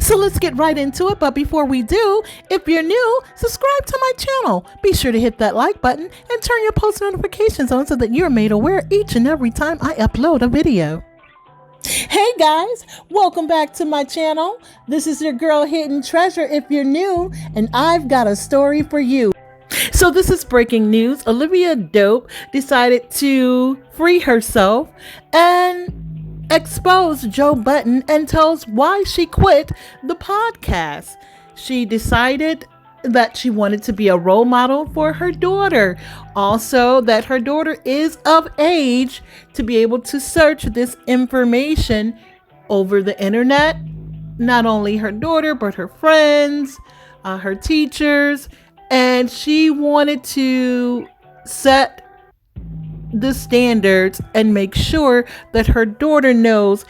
So let's get right into it. But before we do, if you're new, subscribe to my channel. Be sure to hit that like button and turn your post notifications on so that you're made aware each and every time I upload a video. Hey guys, welcome back to my channel. This is your girl Hidden Treasure if you're new, and I've got a story for you. So this is breaking news. Olivia Dope decided to free herself and expose Joe Budden and tells why she quit the podcast. She decided that she wanted to be a role model for her daughter. Also, that her daughter is of age to be able to search this information over the internet. Not only her daughter, but her friends, her teachers. And she wanted to set the standards and make sure that her daughter knows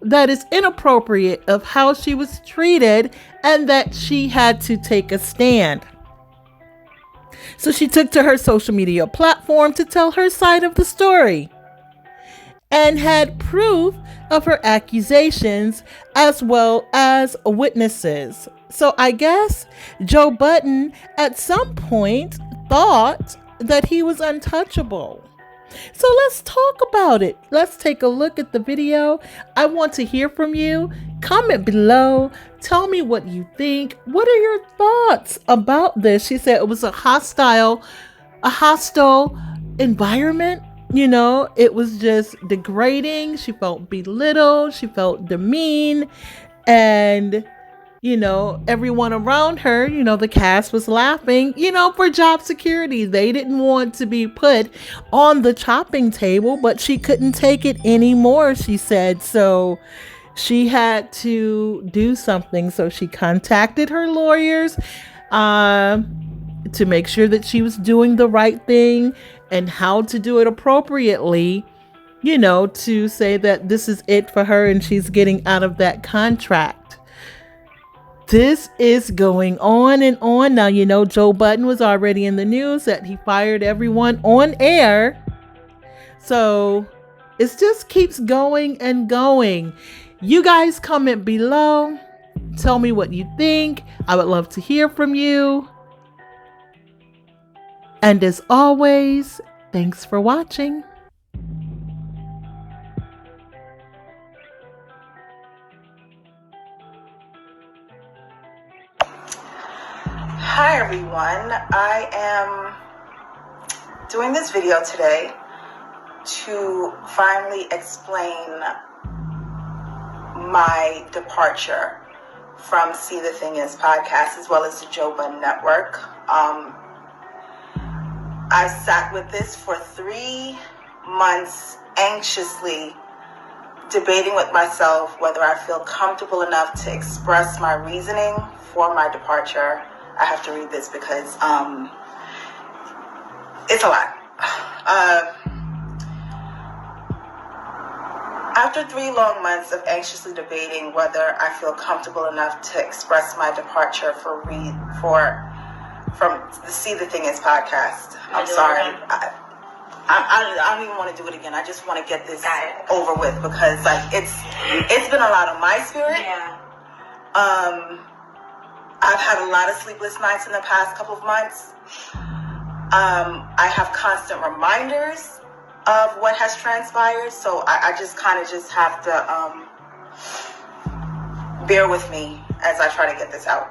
that it's inappropriate of how she was treated and that she had to take a stand. So she took to her social media platform to tell her side of the story and had proof of her accusations as well as witnesses. So I guess Joe Budden at some point thought that he was untouchable. So let's talk about it. Let's take a look at the video. I want to hear from you. Comment below. Tell me what you think. What are your thoughts about this? She said it was a hostile environment. You know, it was just degrading. She felt belittled. She felt demeaned. And everyone around her, the cast was laughing, for job security. They didn't want to be put on the chopping table, but she couldn't take it anymore, she said. So she had to do something. So she contacted her lawyers to make sure that she was doing the right thing and how to do it appropriately, to say that this is it for her and she's getting out of that contract. This is going on and on. Now, Joe Budden was already in the news that he fired everyone on air. So it just keeps going and going. You guys comment below. Tell me what you think. I would love to hear from you. And as always, thanks for watching. Hi everyone, I am doing this video today to finally explain my departure from See the Thing Is podcast as well as the Joe Budden Network. I sat with this for 3 months anxiously debating with myself whether I feel comfortable enough to express my reasoning for my departure. I have to read this because it's a lot. After 3 long months of anxiously debating whether I feel comfortable enough to express my departure from the See the Thing Is podcast. I'm sorry. I don't even want to do it again. I just want to get this over with because it's been a lot of my spirit. Yeah. I've had a lot of sleepless nights in the past couple of months. I have constant reminders of what has transpired, so I just kind of just have to bear with me as I try to get this out.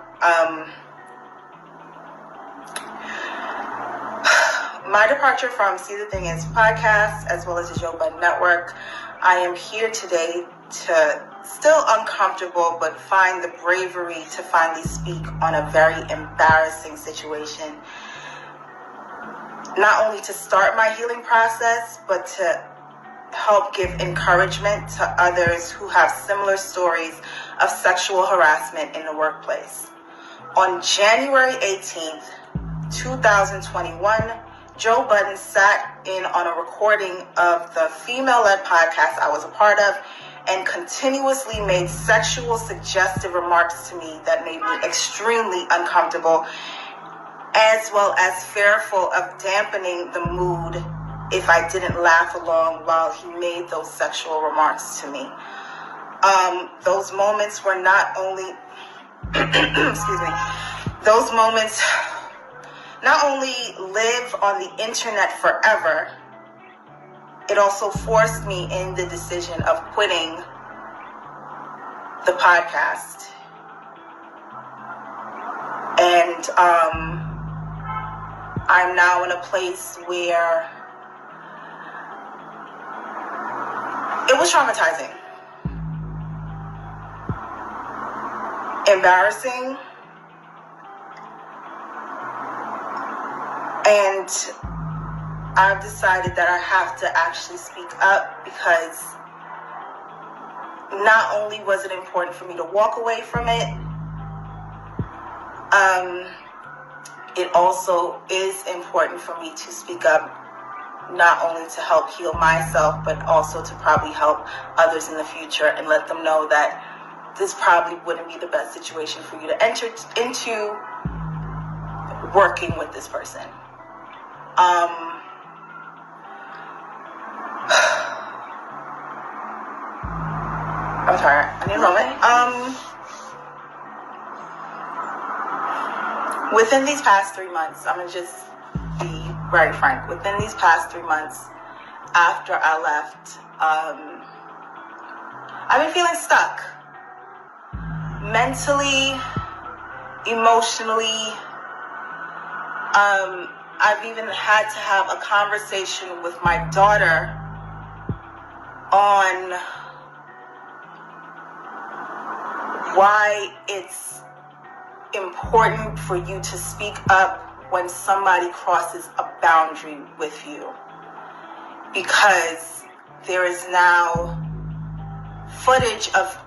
My departure from See the Thing Is podcast, as well as the Joe Budden Network, I am here today to still uncomfortable, but find the bravery to finally speak on a very embarrassing situation. Not only to start my healing process, but to help give encouragement to others who have similar stories of sexual harassment in the workplace. On January 18th, 2021, Joe Budden sat in on a recording of the female-led podcast I was a part of and continuously made sexual suggestive remarks to me that made me extremely uncomfortable, as well as fearful of dampening the mood if I didn't laugh along while he made those sexual remarks to me. Those moments were not only, excuse me, those moments not only live on the internet forever, it also forced me in the decision of quitting the podcast. And I'm now in a place where it was traumatizing, embarrassing, and I've decided that I have to actually speak up, because not only was it important for me to walk away from it, it also is important for me to speak up, not only to help heal myself, but also to probably help others in the future and let them know that this probably wouldn't be the best situation for you to enter into working with this person. I'm sorry, I need a moment. Within these past 3 months, I'm going to just be very frank. Within these past 3 months, after I left, I've been feeling stuck. Mentally, emotionally. I've even had to have a conversation with my daughter on why it's important for you to speak up when somebody crosses a boundary with you, because there is now footage of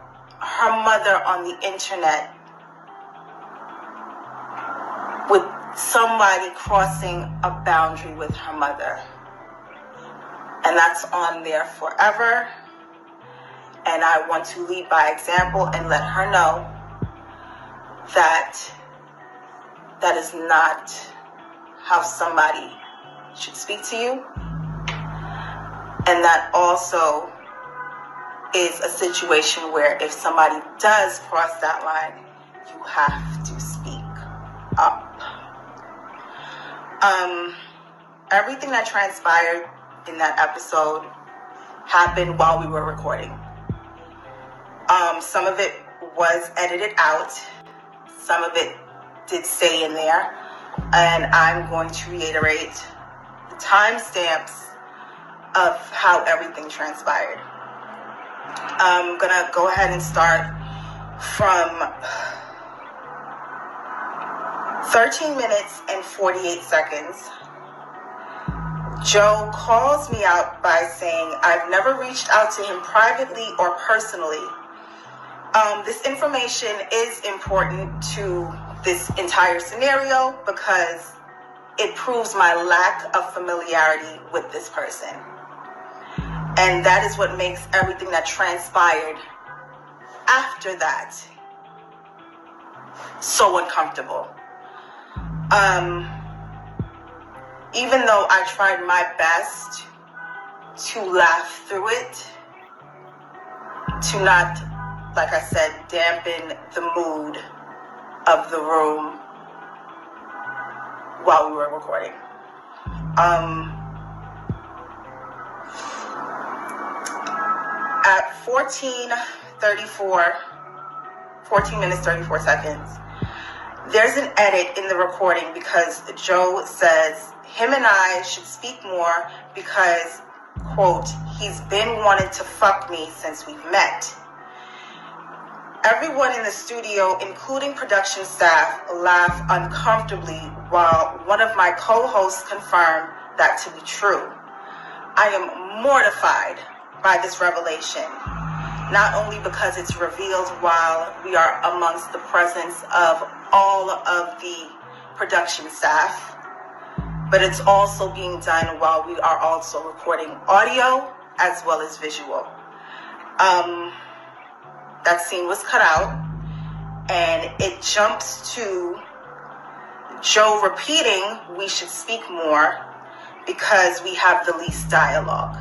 her mother on the internet with somebody crossing a boundary with her mother, and that's on there forever. And I want to lead by example and let her know that that is not how somebody should speak to you. And that also is a situation where if somebody does cross that line, you have to speak up. Everything that transpired in that episode happened while we were recording. Some of it was edited out. Some of it did stay in there. And I'm going to reiterate the timestamps of how everything transpired. I'm going to go ahead and start from 13 minutes and 48 seconds. Joe calls me out by saying, "I've never reached out to him privately or personally." This information is important to this entire scenario because it proves my lack of familiarity with this person. And that is what makes everything that transpired after that so uncomfortable. Even though I tried my best to laugh through it, to not, like I said, dampen the mood of the room while we were recording. At 14 minutes 34 seconds, there's an edit in the recording because Joe says him and I should speak more because, quote, "he's been wanting to fuck me since we've met." Everyone in the studio, including production staff, laughed uncomfortably while one of my co-hosts confirmed that to be true. I am mortified by this revelation, not only because it's revealed while we are amongst the presence of all of the production staff, but it's also being done while we are also recording audio as well as visual. That scene was cut out, and it jumps to Joe repeating we should speak more because we have the least dialogue.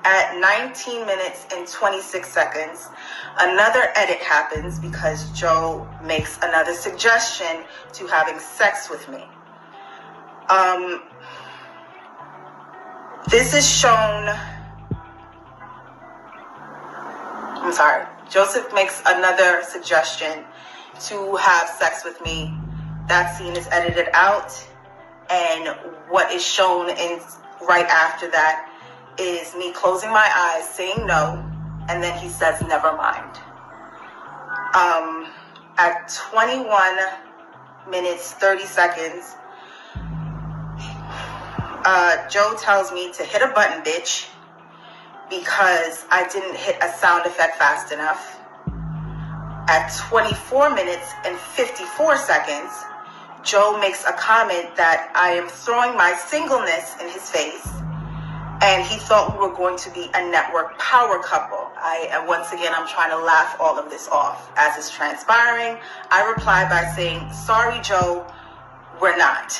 At 19 minutes and 26 seconds, another edit happens because Joe makes another suggestion to having sex with me. This is shown. I'm sorry. Joseph makes another suggestion to have sex with me. That scene is edited out, and what is shown in right after that is me closing my eyes, saying no, and then he says, never mind. At 21 minutes, 30 seconds, Joe tells me to hit a button, bitch, because I didn't hit a sound effect fast enough. At 24 minutes and 54 seconds, Joe makes a comment that I am throwing my singleness in his face, and he thought we were going to be a network power couple. Once again, I'm trying to laugh all of this off. As it's transpiring, I reply by saying, sorry, Joe, we're not.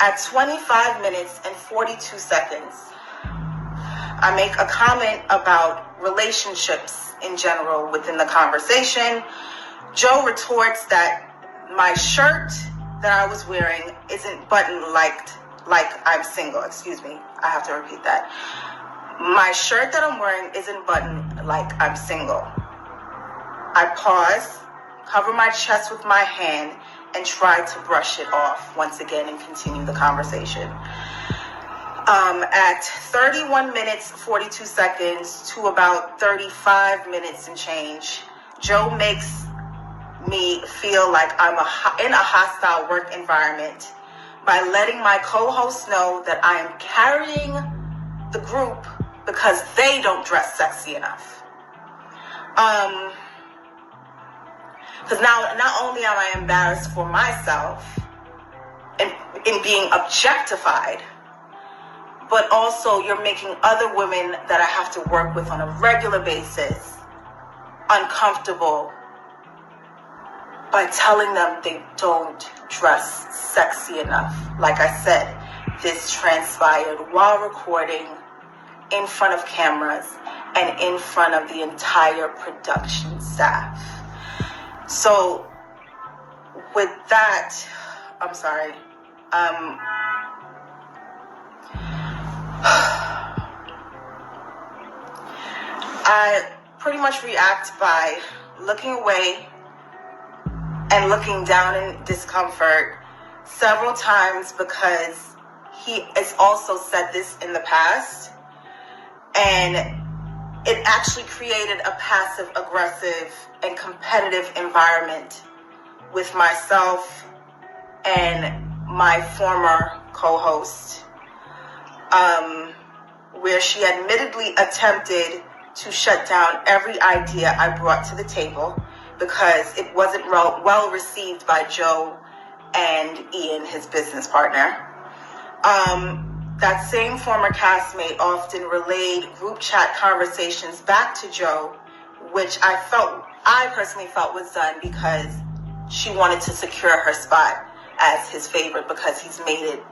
At 25 minutes and 42 seconds, I make a comment about relationships in general within the conversation. Joe retorts that my shirt that I was wearing isn't buttoned like I'm single. Excuse me, I have to repeat that. My shirt that I'm wearing isn't buttoned like I'm single. I pause, cover my chest with my hand, and try to brush it off once again and continue the conversation. At 31 minutes, 42 seconds to about 35 minutes and change, Joe makes me feel like I'm in a hostile work environment by letting my co-host know that I am carrying the group because they don't dress sexy enough. Because now, not only am I embarrassed for myself in being objectified, but also you're making other women that I have to work with on a regular basis uncomfortable by telling them they don't dress sexy enough. Like I said, this transpired while recording, in front of cameras, and in front of the entire production staff. So with that, I'm sorry. I pretty much react by looking away and looking down in discomfort several times, because he has also said this in the past, and it actually created a passive aggressive and competitive environment with myself and my former co-host, where she admittedly attempted to shut down every idea I brought to the table because it wasn't well received by Joe and Ian, his business partner. That same former castmate often relayed group chat conversations back to Joe, which I personally felt was done because she wanted to secure her spot as his favorite, because he's made it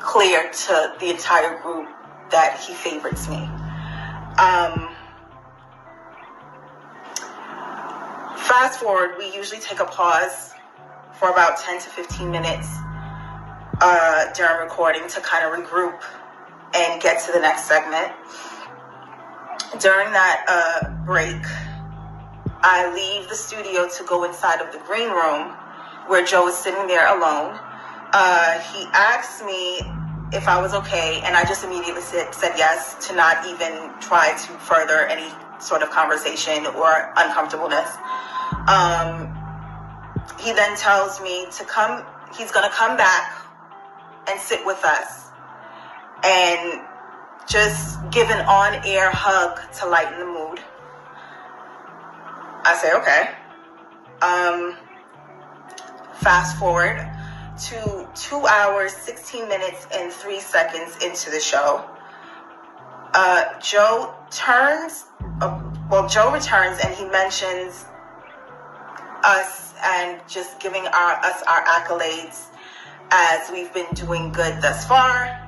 clear to the entire group that he favorites me. Fast forward, we usually take a pause for about 10 to 15 minutes during recording to kind of regroup and get to the next segment. During that break, I leave the studio to go inside of the green room where Joe is sitting there alone. He asked me if I was okay, and I just immediately said yes, to not even try to further any sort of conversation or uncomfortableness. He then tells me he's going to come back and sit with us and just give an on-air hug to lighten the mood. I say, okay. Fast forward to 2 hours, 16 minutes, and 3 seconds into the show. Joe returns and he mentions us and just giving us our accolades as we've been doing good thus far.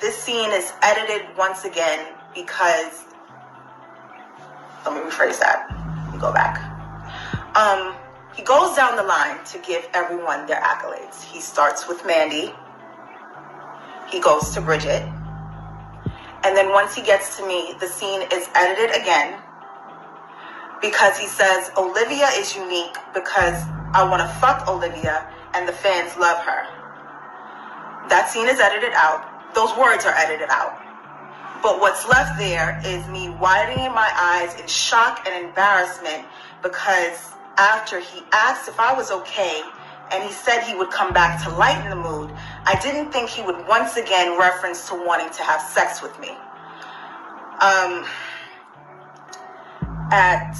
this scene is edited once again because, let me rephrase that. Let me go back. He goes down the line to give everyone their accolades. He starts with Mandy. He goes to Bridget. And then once he gets to me, the scene is edited again because he says, Olivia is unique because I want to fuck Olivia and the fans love her. That scene is edited out. Those words are edited out. But what's left there is me widening my eyes in shock and embarrassment because after he asked if I was okay and he said he would come back to lighten the mood, I didn't think he would once again reference to wanting to have sex with me. At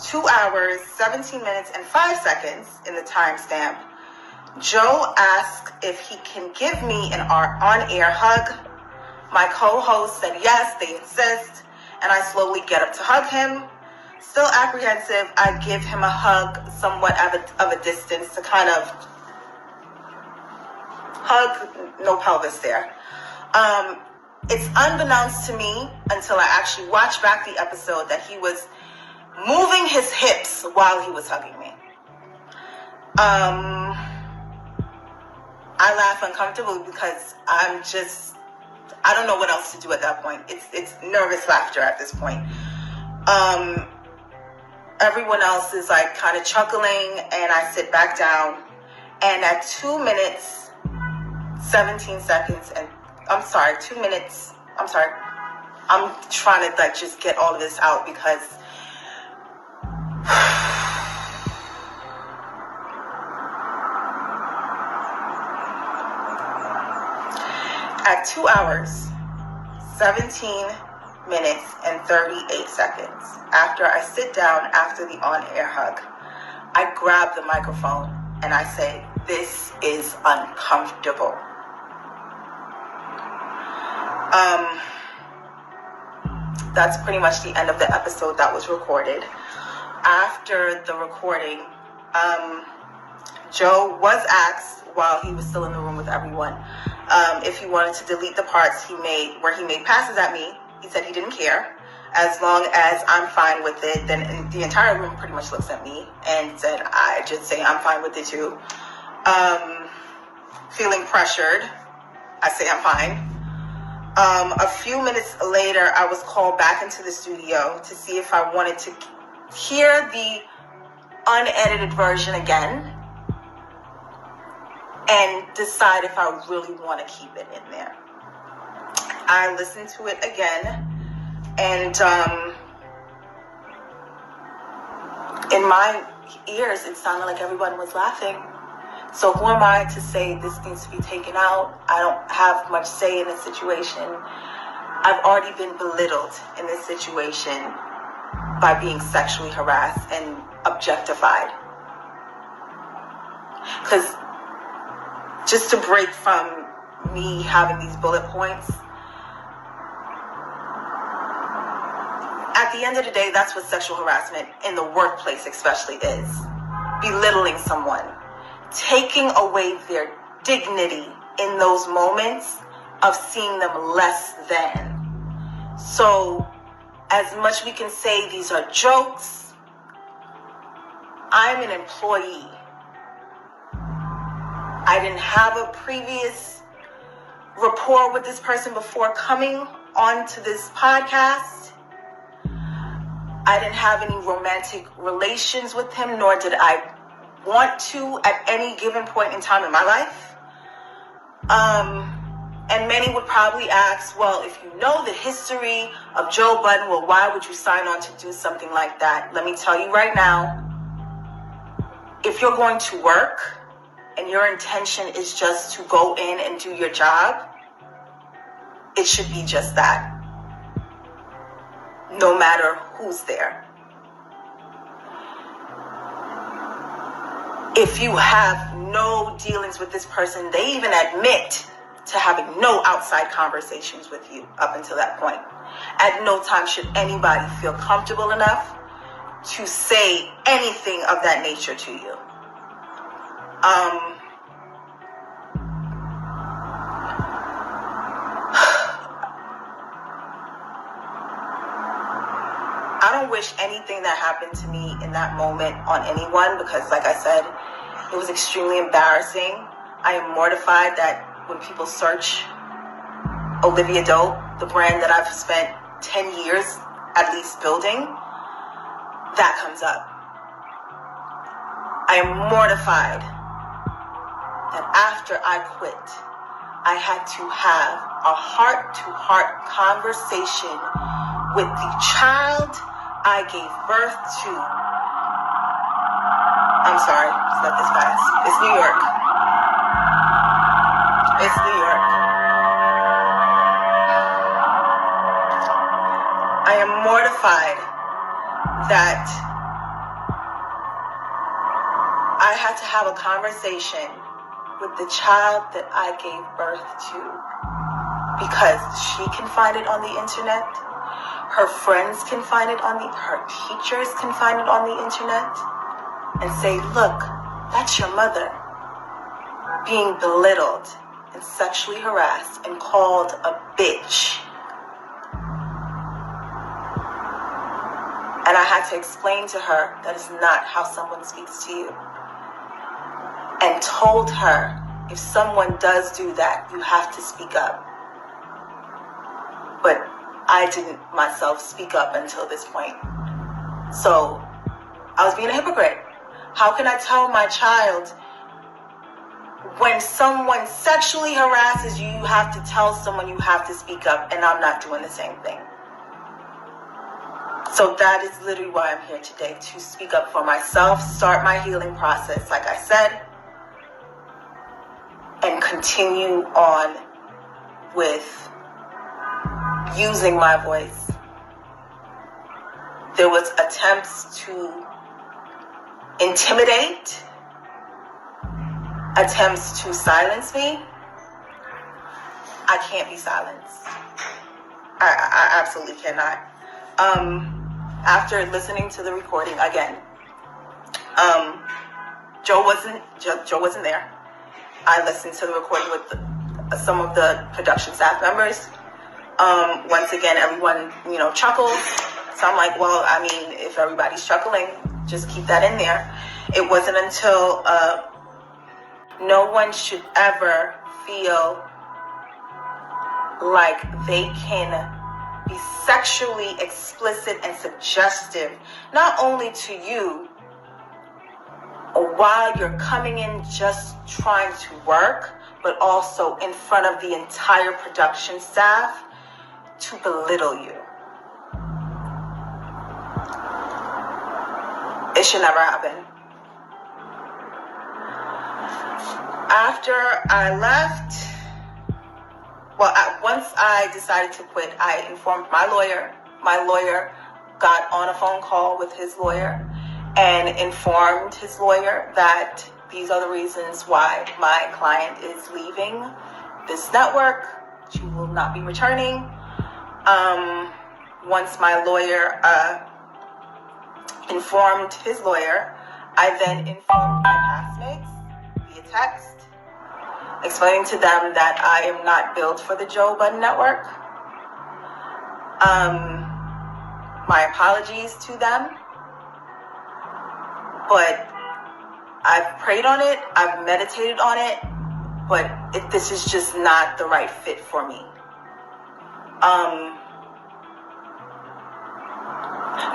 2 hours, 17 minutes, and 5 seconds in the timestamp, Joe asks if he can give me an on-air hug. My co-host said yes, they insist, and I slowly get up to hug him. Still apprehensive, I give him a hug somewhat of a distance to kind of hug, no pelvis there. It's unbeknownst to me until I actually watch back the episode that he was moving his hips while he was hugging me. I laugh uncomfortably because I don't know what else to do at that point. It's nervous laughter at this point. Everyone else is like kind of chuckling, and I sit back down, and at 2 minutes, 17 seconds, and I'm trying to like just get all of this out because at 2 hours, 17 minutes, and 38 seconds after I sit down after the on-air hug, I grab the microphone and I say, "This is uncomfortable." That's pretty much the end of the episode that was recorded. After the recording, Joe was asked while he was still in the room with everyone if he wanted to delete the parts he made where he made passes at me. He said he didn't care. As long as I'm fine with it, then the entire room pretty much looks at me and said, I just say I'm fine with it too. Feeling pressured, I say I'm fine. A few minutes later, I was called back into the studio to see if I wanted to hear the unedited version again and decide if I really want to keep it in there. I listened to it again, and in my ears, it sounded like everyone was laughing. So who am I to say this needs to be taken out? I don't have much say in this situation. I've already been belittled in this situation by being sexually harassed and objectified. Because just to break from me having these bullet points, at the end of the day, that's what sexual harassment in the workplace especially is. Belittling someone, taking away their dignity in those moments of seeing them less than. So, as much we can say these are jokes, I'm an employee. I didn't have a previous rapport with this person before coming onto this podcast. I didn't have any romantic relations with him, nor did I want to at any given point in time in my life. And many would probably ask, well, if you know the history of Joe Budden, well, why would you sign on to do something like that? Let me tell you right now, if you're going to work and your intention is just to go in and do your job, it should be just that. No matter who's there. If you have no dealings with this person, they even admit to having no outside conversations with you up until that point. At no time should anybody feel comfortable enough to say anything of that nature to you. I don't wish anything that happened to me in that moment on anyone because, like I said, it was extremely embarrassing. I am mortified that when people search Olivia Dope, the brand that I've spent 10 years at least building, that comes up. I am mortified that after I quit, I had to have a heart-to-heart conversation with the child I gave birth to. I'm sorry, it's not this fast. It's New York. It's New York. I am mortified that I had to have a conversation with the child that I gave birth to because she can find it on the internet. Her friends can find it her teachers can find it on the internet and say, look, that's your mother being belittled and sexually harassed and called a bitch. And I had to explain to her that is not how someone speaks to you. And told her, if someone does do that, you have to speak up. But I didn't myself speak up until this point. So I was being a hypocrite. How can I tell my child when someone sexually harasses you, you have to tell someone you have to speak up, and I'm not doing the same thing? So that is literally why I'm here today, to speak up for myself, start my healing process, like I said, and continue on with using my voice. There was attempts to intimidate, attempts to silence me. I can't be silenced. I absolutely cannot. After listening to the recording again, Joe wasn't there. I listened to the recording with some of the production staff members. Once again, everyone, chuckles. So I'm like, well, I mean, if everybody's chuckling, just keep that in there. It wasn't until no one should ever feel like they can be sexually explicit and suggestive, not only to you, while you're coming in just trying to work, but also in front of the entire production staff to belittle you. It should never happen. After I left, once I decided to quit, I informed my lawyer. My lawyer got on a phone call with his lawyer and informed his lawyer that these are the reasons why my client is leaving this network. She will not be returning. Once my lawyer informed his lawyer, I then informed my castmates via text, explaining to them that I am not built for the Joe Budden network. My apologies to them, but I've prayed on it, I've meditated on it, but this is just not the right fit for me.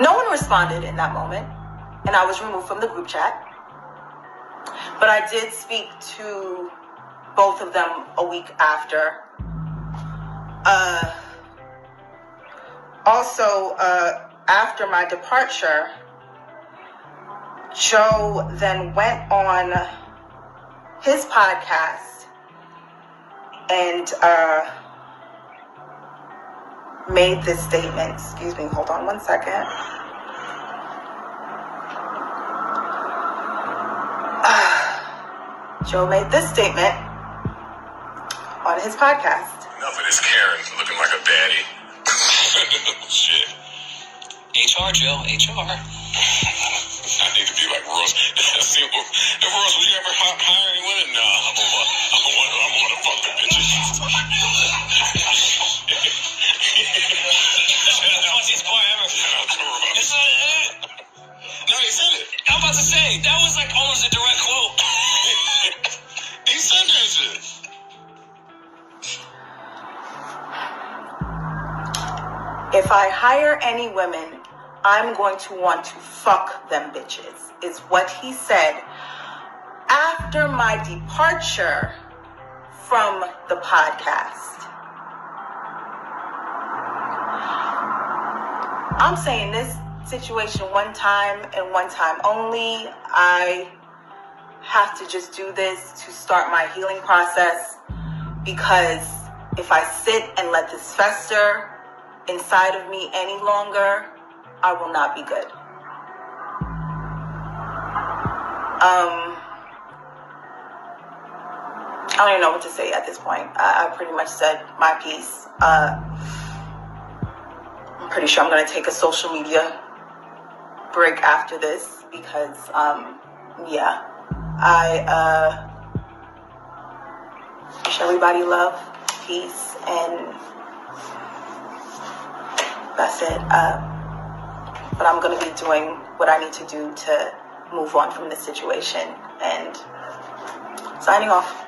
No one responded in that moment, and I was removed from the group chat. But I did speak to both of them a week after. Also, after my departure, Joe then went on his podcast and made this statement. Excuse me, hold on one second. Joe made this statement on his podcast. Enough of this Karen looking like a baddie. Shit. HR, Joe, HR. I need to be like Ross. See, if Ross, will you ever hire any women? Nah, I'm on to fuck the bitches. Funniest part ever. Shout out to her about This was a direct quote. He said that shit. If I hire any women, I'm going to want to fuck them bitches, is what he said after my departure from the podcast. I'm saying this situation one time and one time only. I have to just do this to start my healing process, because if I sit and let this fester inside of me any longer, I will not be good. I don't even know what to say at this point. I pretty much said my piece. I'm pretty sure I'm going to take a social media break after this because, yeah, I wish everybody love, peace, and that's it. But I'm going to be doing what I need to do to move on from this situation, and signing off.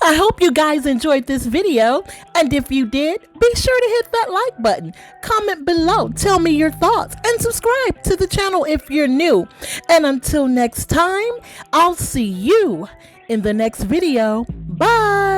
I hope you guys enjoyed this video, and if you did, be sure to hit that like button, comment below, tell me your thoughts, and subscribe to the channel if you're new. And until next time, I'll see you in the next video. Bye!